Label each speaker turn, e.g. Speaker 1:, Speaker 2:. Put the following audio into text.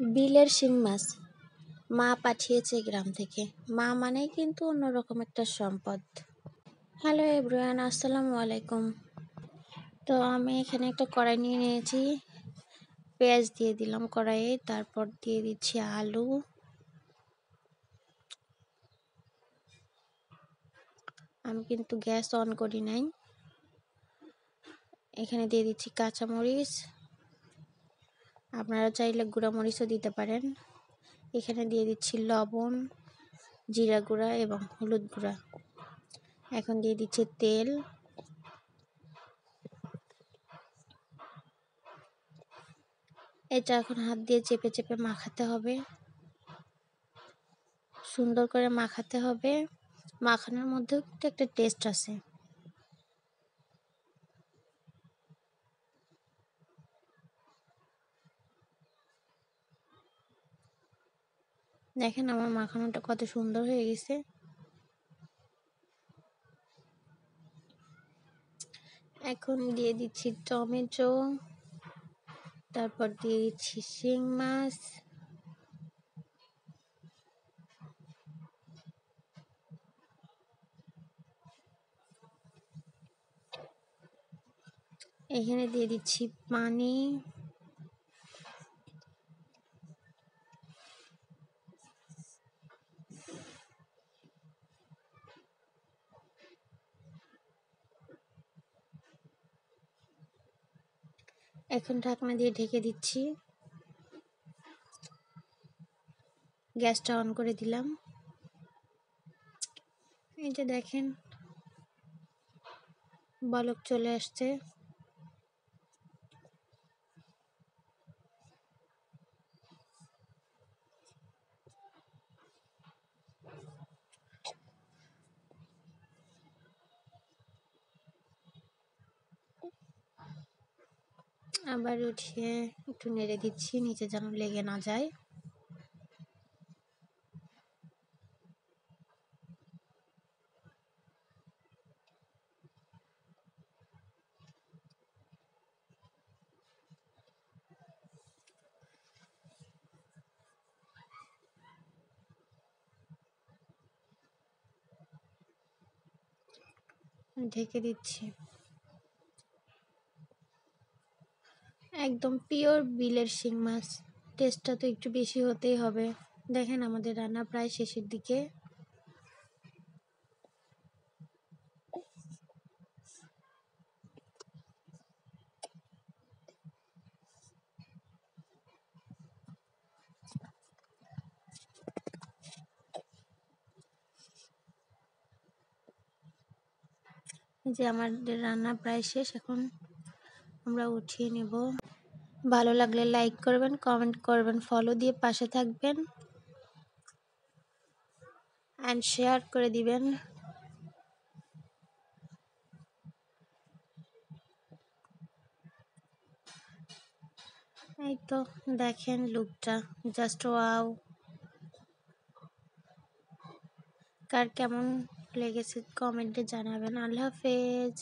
Speaker 1: বিলের শিং মাছ মা পাঠিয়েছে গ্রাম থেকে। মা মানেই কিন্তু অন্যরকম একটা সম্পদ। হ্যালো এভরিওয়ান, আসসালামু আলাইকুম। তো আমি এখানে একটা কড়াই নিয়ে নিয়েছি, পেঁয়াজ দিয়ে দিলাম কড়াইয়ে, তারপর দিয়ে দিচ্ছি আলু, আমি কিন্তু গ্যাস অন করি নাই। এখানে দিয়ে দিচ্ছি কাঁচামরিচ, আপনারা চাইলে গুঁড়া মরিচও দিতে পারেন। এখানে দিয়ে দিচ্ছি লবণ, জিরা গুঁড়া এবং হলুদ গুঁড়া। এখন দিয়ে দিচ্ছি তেল, এটা এখন হাত দিয়ে চেপে চেপে মাখাতে হবে, সুন্দর করে মাখাতে হবে। মাখানোর মধ্যেও কিন্তু একটা টেস্ট আছে। দেখেন আমার মাখানোটা কত সুন্দর হয়ে গেছে। এখন দিয়ে দিচ্ছি টমেটো, তারপর দিয়ে দিচ্ছি শিং মাছ, এখানে দিয়ে দিচ্ছি পানি, এখন ঢাকনা দিয়ে ঢেকে দিচ্ছি, গ্যাসটা অন করে দিলাম। এই যে দেখেন বলক চলে আসছে। আবার উঠিয়ে একটু নেড়ে দিচ্ছি, নিচে যেন লেগে না যায়। ঢেকে দিচ্ছি। একদম পিওর বিলের শিং মাছ, টেস্টটা তো একটু বেশি হতেই হবে। দেখেন আমাদের রান্না প্রায় শেষের দিকে। যে আমাদের রান্না প্রায় শেষ, এখন আমরা উঠিয়ে নেব। ভালো লাগলে লাইক করবেন, কমেন্ট করবেন, ফলো দিয়ে পাশে থাকবেন অ্যান্ড শেয়ার করে দিবেন। এই তো দেখেন লুকটা, জাস্ট ওয়াও। কার কেমন লেগেছে কমেন্টে জানাবেন। আল্লাহ হাফেজ।